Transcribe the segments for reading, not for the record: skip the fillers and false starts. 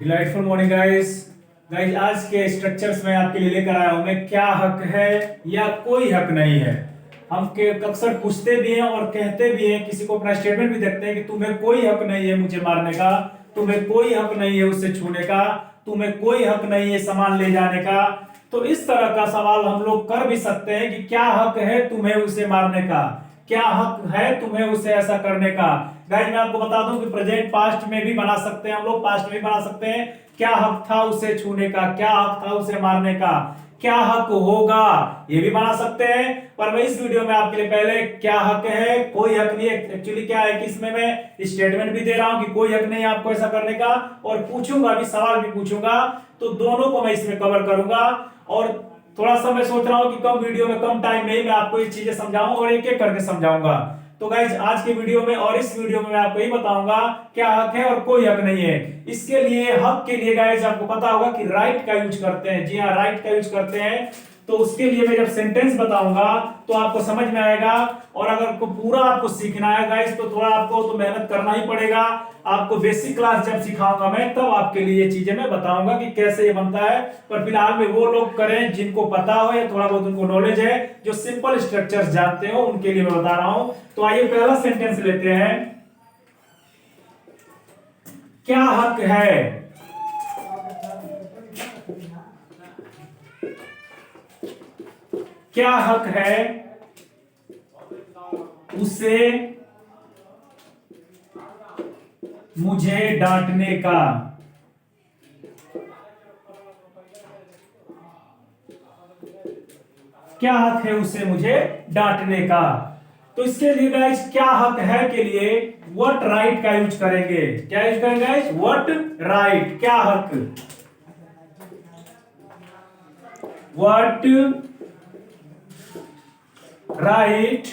Delightful morning guys. आज के structures में आपके लिए लेकर आया हूं मैं क्या हक है या कोई हक नहीं है। हम के अक्सर पूछते भी हैं और कहते भी हैं, किसी को अपना स्टेटमेंट भी देखते हैं कि तुम्हें कोई हक नहीं है मुझे मारने का, तुम्हें कोई हक नहीं है उससे छूने का, तुम्हें कोई हक नहीं है सामान ले जाने का। तो इस तरह का सवाल हम लोग कर भी सकते हैं कि क्या हक है तुम्हें उसे मारने का, क्या हक है तुम्हें उसे ऐसा करने का। गाइस मैं आपको बता दूं कि प्रेजेंट पास्ट में भी बना सकते हैं, हम लोग पास्ट में भी बना सकते हैं। क्या हक था उसे छूने का, क्या हक था उसे मारने का, क्या हक होगा, ये भी बना सकते हैं। पर मैं इस वीडियो में आपके लिए पहले क्या हक है कोई हक नहीं है, एक्चुअली क्या है कि इसमें मैं स्टेटमेंट भी दे रहा हूं कि कोई हक नहीं है आपको ऐसा करने का, और पूछूंगा भी, सवाल भी पूछूंगा। तो दोनों को मैं इसमें कवर करूंगा और थोड़ा सा मैं सोच रहा हूं कि कम वीडियो में कम टाइम में ही मैं आपको ये चीजें समझाऊं और एक एक करके समझाऊंगा। तो गाइज आज के वीडियो में और इस वीडियो में मैं आपको ये बताऊंगा क्या हक है और कोई हक नहीं है। इसके लिए हक के लिए गाइज आपको पता होगा कि राइट का यूज करते हैं। जी हाँ, राइट का यूज करते हैं। तो उसके लिए मैं जब सेंटेंस बताऊंगा तो आपको समझ में आएगा। और अगर को पूरा आपको सीखना है गाइस तो थोड़ा आपको तो मेहनत करना ही पड़ेगा। आपको बेसिक क्लास जब सिखाऊंगा मैं तब आपके लिए ये चीजें मैं बताऊंगा कि कैसे ये बनता है। पर फिलहाल में वो लोग करें जिनको पता हो या थोड़ा बहुत उनको नॉलेज है, जो सिंपल स्ट्रक्चर्स जानते हो, उनके लिए मैं बता रहा हूं। तो आइए पहला सेंटेंस लेते हैं। क्या हक है, क्या हक है उसे मुझे डांटने का। क्या हक है उसे मुझे डांटने का। तो इसके लिए गाइस क्या हक है के लिए व्हाट राइट का यूज करेंगे। क्या यूज करेंगे गाइस? व्हाट राइट, क्या हक, व्हाट राइट।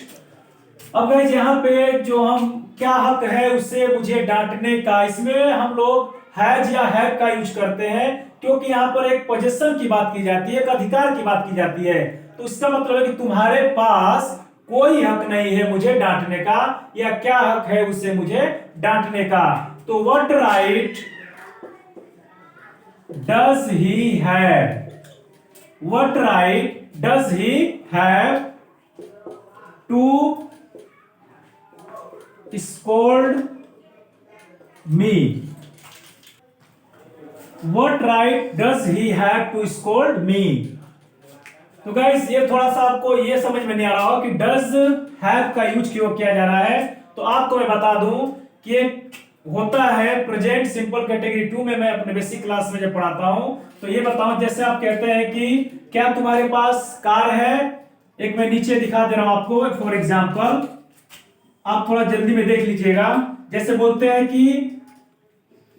अब गाइस यहाँ पे जो हम क्या हक है उससे मुझे डांटने का, इसमें हम लोग हैज या हैव का यूज करते हैं, क्योंकि यहाँ पर एक पोजीशन की बात की जाती है, एक अधिकार की बात की जाती है। तो इसका मतलब है कि तुम्हारे पास कोई हक नहीं है मुझे डांटने का, या क्या हक है उससे मुझे डांटने का। तो what right does he have, what right does he have to scold me, what right does he have to scold me। तो गाइस ये थोड़ा सा आपको ये समझ में नहीं आ रहा हो कि डज हैव का यूज क्यों किया जा रहा है। तो आपको मैं बता दूं कि होता है प्रेजेंट सिंपल कैटेगरी 2 में, मैं अपने बेसिक क्लास में जब पढ़ाता हूं तो ये बताऊं, जैसे आप कहते हैं कि क्या तुम्हारे पास कार है। एक मैं नीचे दिखा दे रहा हूं आपको फॉर एग्जाम्पल, आप थोड़ा जल्दी में देख लीजिएगा। जैसे बोलते हैं कि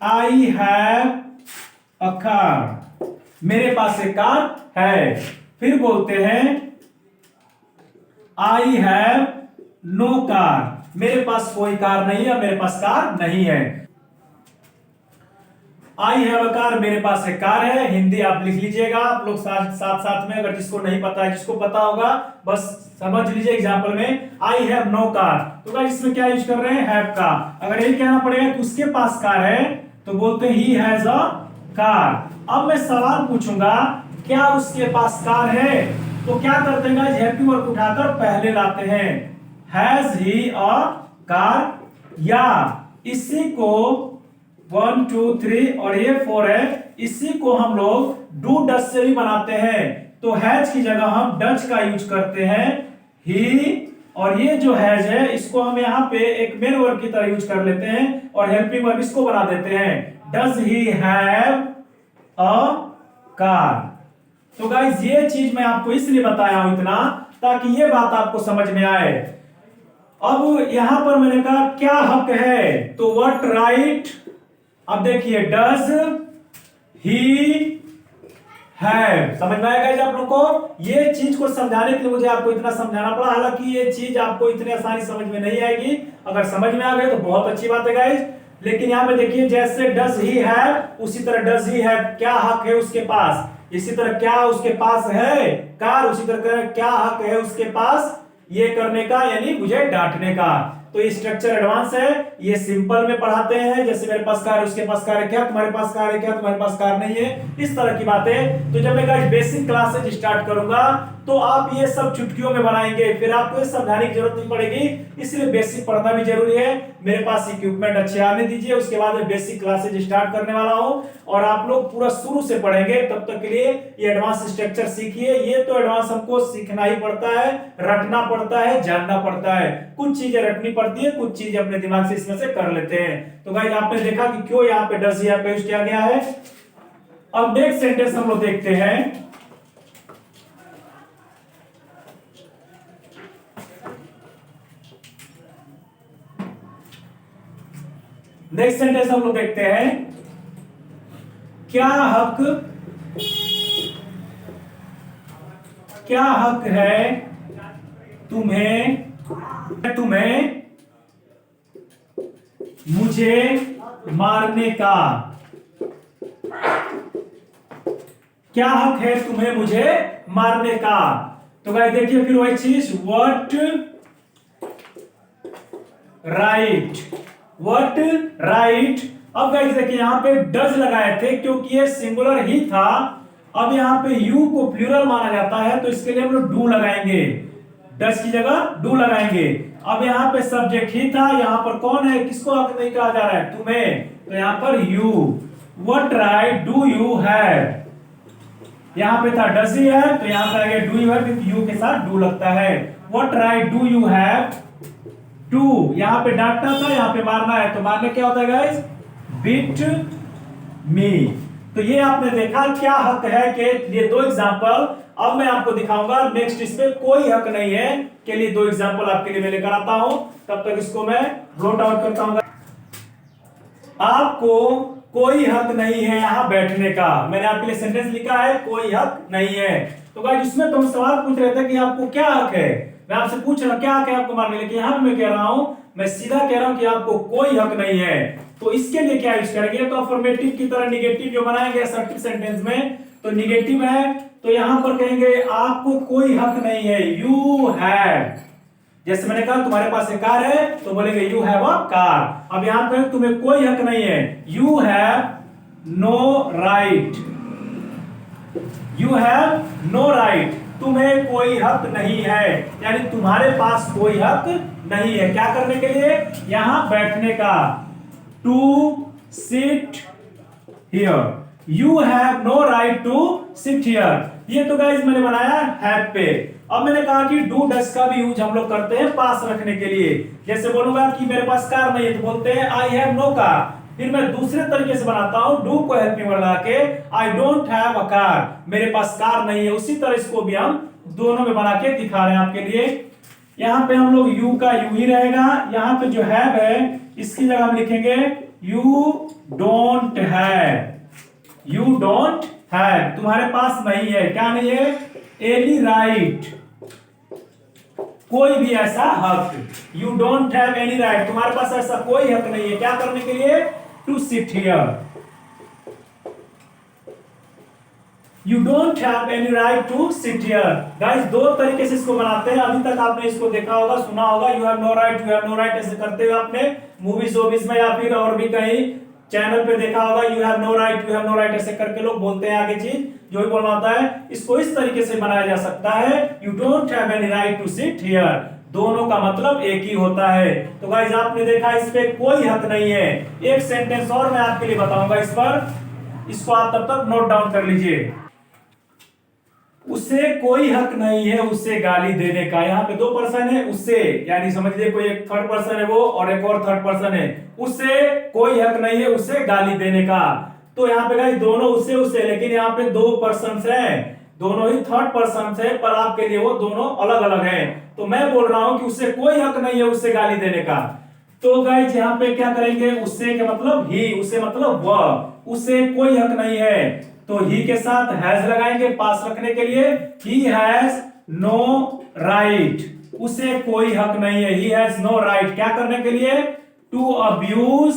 आई हैव अ कार, मेरे पास एक कार है। फिर बोलते हैं आई हैव नो कार, मेरे पास कोई कार नहीं है, मेरे पास कार नहीं है। आई हैव अ कार, मेरे पास एक कार है, हिंदी आप लिख लीजिएगा आप लोग साथ साथ में। अगर जिसको नहीं पता है, जिसको पता होगा बस समझ लीजिए एग्जांपल में आई हैव नो कार। तो गाइस इसमें क्या यूज कर रहे हैं? हैव का। अगर यही कहना पड़ेगा कि उसके पास कार है तो बोलते हैं ही हैज अ कार। अब मैं सवाल पूछूंगा क्या उसके पास कार है, तो क्या करते हैं गाइस? हेल्पिंग वर्ब उठाकर पहले लाते हैं, हैज ही अ कार, या इसी को 1 2 3 और ये 4 है, इसी को हम लोग डू डज से भी बनाते हैं। तो हैज की जगह हम डज का यूज करते हैं, ही, और ये जो हैज है इसको हम यहाँ पे एक मेन वर्ब की तरह यूज कर लेते हैं और हेल्पिंग वर्ब इसको बना देते हैं, does he have a car. तो गाइस ये चीज मैं आपको इसलिए बताया हूं इतना, ताकि ये बात आपको समझ में आए। अब यहां पर मैंने कहा क्या हक है, तो व्हाट राइट, अब देखिए डज ही हैव। समझ में आएगा आप लोग को? ये चीज को समझाने के लिए मुझे आपको इतना समझाना पड़ा, हालांकि ये चीज आपको इतनी आसानी समझ में नहीं आएगी। अगर समझ में आ गए तो बहुत अच्छी बात है गाइज। लेकिन यहां पे देखिए जैसे डज ही हैव, उसी तरह डज ही हैव क्या हक है उसके पास, इसी तरह क्या उसके पास है कार, उसी तरह क्या हक है उसके पास ये करने का, यानी मुझे डांटने का। तो ये स्ट्रक्चर एडवांस है, ये सिंपल में पढ़ाते हैं, जैसे मेरे पास कार है, उसके पास कार है क्या, तुम्हारे पास कार है क्या, तुम्हारे पास कार नहीं है, इस तरह की बातें। तो जब मैं गाइस बेसिक क्लासेज स्टार्ट करूंगा तो आप ये सब चुटकियों में बनाएंगे, फिर आपको ये समझाने की जरूरत नहीं पड़ेगी, इसलिए बेसिक पढ़ना भी जरूरी है। मेरे पास इक्विपमेंट अच्छे आने दीजिए, उसके बाद मैं बेसिक क्लासेज स्टार्ट करने वाला हूं और आप लोग पूरा शुरू से पढ़ेंगे। तब तक के लिए ये एडवांस स्ट्रक्चर सीखिए। ये तो एडवांस हमको सीखना ही पड़ता है, रटना पड़ता है, जानना पड़ता है। कुछ चीजें रटनी पड़ती है, कुछ चीजें अपने दिमाग से इसमें से कर लेते हैं। तो गाइस आपने देखा कि क्यों यहाँ पे डज यहाँ पे यूज किया गया है। अब नेक्स्ट सेंटेंस हम लोग देखते हैं। नेक्स्ट सेंटेंस हम लोग देखते हैं, क्या हक है तुम्हें मुझे मारने का। क्या हक है तुम्हें मुझे मारने का। तो गाइस देखिए फिर वही चीज, व्हाट राइट। अब गाइस देखिए यहां पे डज लगाए थे क्योंकि ये सिंगुलर ही था। अब यहां पे यू को प्लूरल माना जाता है तो इसके लिए हम लोग डू लगाएंगे, डज की जगह डू लगाएंगे। अब यहाँ पे सब्जेक्ट ही था, यहाँ पर कौन है, किसको हक नहीं कहा जा रहा है, तुम्हें, तो यहाँ पर you. What right do you have. यहाँ पे था डज ही है तो यहाँ पर आगे डू यू हैव, यू के साथ डू लगता है। What right do you have to, यहाँ पे डांटना था, यहाँ पे मारना है, तो मारने क्या होता है गाइस, बीट मी। तो ये आपने देखा क्या हक है के लिए दो एग्जांपल। अब मैं आपको दिखाऊंगा नेक्स्ट, इसमें कोई हक नहीं है के लिए दो एग्जांपल आपके लिए मैं लेकर आता हूं। तब तक इसको मैं ब्लॉट आउट करता हूं। आपको कोई हक नहीं है यहां बैठने का। मैंने आपके लिए सेंटेंस लिखा है कोई हक नहीं है। तो गाइस इसमें तो हम सवाल पूछ रहे थे कि आपको क्या हक है, मैं आपसे पूछ रहा हूं क्या हक है आपको मारने, लेकिन यहां मैं कह रहा हूं, मैं सीधा कह रहा हूं कि आपको कोई हक नहीं है। तो इसके लिए क्या यूज करेंगे, तो अफर्मेटिव की तरह निगेटिव जो बनाएंगे असर्टिव सेंटेंस में, तो निगेटिव है तो यहां पर कहेंगे आपको कोई हक नहीं है, यू हैव। जैसे मैंने कहा तुम्हारे पास एक कार है तो बोलेंगे यू हैव अ कार। अब यहां पर तुम्हें कोई हक नहीं है, you have no right, you have no right, तुम्हें कोई हक नहीं है, यानी तुम्हारे पास कोई हक नहीं है क्या करने के लिए, यहां बैठने का, to sit here. You have no right to sit here. ये तो गाइस मैंने बनाया हैव पे। अब मैंने कहा कि डू डज का भी यूज हम लोग करते हैं पास रखने के लिए। जैसे बोलूंगा कि मेरे पास कार नहीं है तो बोलते हैं आई हैव नो कार। फिर मैं दूसरे तरीके से बनाता हूं, डू को हेल्पिंग वर्ड लगा के, I don't have a car, मेरे पास कार नहीं है। उसी तरह इसको भी हम दोनों में बना के दिखा रहे हैं आपके लिए। यहां पे हम लोग यू का यू ही रहेगा, यहां पे जो हैव है इसकी जगह हम लिखेंगे you don't have, you don't have, तुम्हारे पास नहीं है, क्या नहीं है, एनी राइट, कोई भी ऐसा हक, you don't have any right, तुम्हारे पास ऐसा कोई हक नहीं है क्या करने के लिए, to sit here, you don't have any right to sit here. Guys दो तरीके से इसको बनाते हैं, अभी तक आपने इसको देखा होगा, सुना होगा, you have no right, you have no right ऐसे करते हुए आपने मूवीज वोवीज में या फिर और भी कहीं चैनल पे देखा होगा, you have no right, you have no right ऐसे करके लोग बोलते हैं आगे चीज जो भी बोलना होता है। इसको इस तरीके से बनाया जा सकता है, you don't have any right to sit here, दोनों का मतलब एक ही होता है। तो गाइस आपने देखा इस पे कोई हक नहीं है। एक सेंटेंस और मैं आपके लिए बताऊंगा इस पर, इसको आप तब तक नोट डाउन कर लीजिए। उसे कोई हक नहीं है उसे गाली देने का। यहाँ पे दो पर्सन है, उससे यानी समझिए कोई एक थर्ड पर्सन है वो और एक और थर्ड पर्सन है, उससे कोई हक नहीं है उसे गाली देने का। तो यहाँ पे गाइस दोनों उससे, लेकिन यहाँ पे दो पर्सन है, दोनों ही थर्ड पर्सन है, पर आपके लिए वो दोनों अलग अलग हैं। तो मैं बोल रहा हूं कि उससे कोई हक नहीं है उससे गाली देने का। तो गाइस यहाँ पे क्या करेंगे, उससे के मतलब ही, उसे मतलब वह, उसे कोई हक नहीं है तो ही के साथ हैज लगाएंगे पास रखने के लिए, ही हैज नो राइट, उसे कोई हक नहीं है, ही हैज नो राइट क्या करने के लिए, टू अब्यूज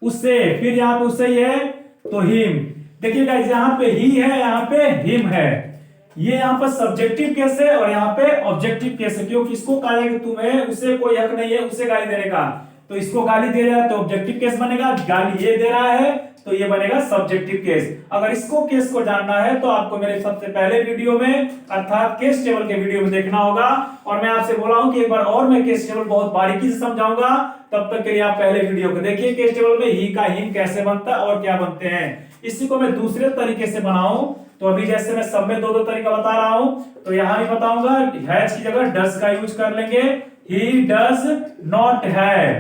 उसे। फिर यहाँ पे उसे ही है तो हिम। देखिए गाइस यहाँ पे ही है, यहाँ पे हिम है, ये यहाँ पर सब्जेक्टिव केस है और यहाँ पे ऑब्जेक्टिव केस है, क्योंकि इसको कहा है कि तुम्हें उसे कोई हक नहीं है उसे गाली देने का, तो इसको गाली दे रहा है तो ऑब्जेक्टिव केस बनेगा, गाली ये दे रहा है तो ये बनेगा सब्जेक्टिव केस। अगर इसको केस को जानना है तो आपको मेरे सबसे पहले वीडियो में अर्थात केस टेबल के वीडियो में देखना होगा, और मैं आपसे बोला हूं कि एक बार और मैं केस टेबल बहुत बारीकी से समझाऊंगा, तब तक के लिए आप पहले वीडियो को देखिए। केस टेबल में ही का हिम कैसे बनता है और क्या बनते हैं। इसी को मैं दूसरे तरीके से बनाऊं तो अभी जैसे मैं सब में दो दो तरीका बता रहा हूं, तो यहां भी बताऊंगा हैज की जगह डज का यूज कर लेंगे। He does not have,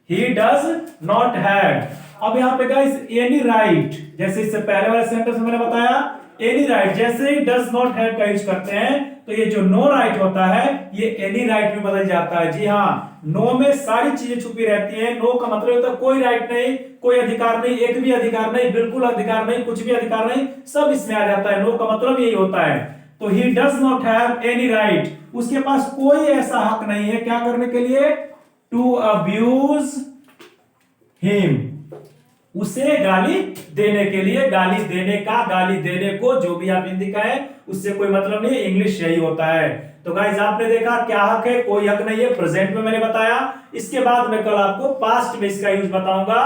he does not have. अब यहाँ पे गाइस एनी राइट, जैसे इससे पहले वाले सेंटेंस में मैंने बताया एनी राइट, जैसे ही डज नॉट हैव का यूज करते हैं तो ये जो नो राइट होता है ये एनी राइट में बदल जाता है। जी हाँ, नो में सारी चीजें छुपी रहती हैं। नो का मतलब होता है कोई राइट नहीं, कोई अधिकार नहीं, एक भी अधिकार नहीं, बिल्कुल अधिकार नहीं, कुछ भी अधिकार नहीं, सब इसमें आ जाता है। नो का मतलब यही होता है। तो he does not have any right, उसके पास कोई ऐसा हक नहीं है क्या करने के लिए, टू अब्यूज हिम, उसे गाली देने के लिए। गाली देने का, गाली देने को, जो भी आप हिंदी का है उससे कोई मतलब नहीं, इंग्लिश यही होता है। तो गाइस आपने देखा क्या हक है, कोई हक नहीं है, प्रेजेंट में मैंने बताया। इसके बाद मैं कल आपको पास्ट में इसका यूज बताऊंगा,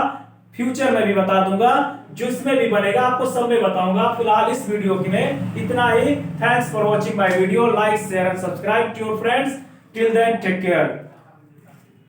फ्यूचर में भी बता दूंगा, जो इसमें भी बनेगा आपको सब में बताऊंगा। फिलहाल इस वीडियो में इतना ही। Thanks for watching my video, like share and subscribe to your friends. Till then take care.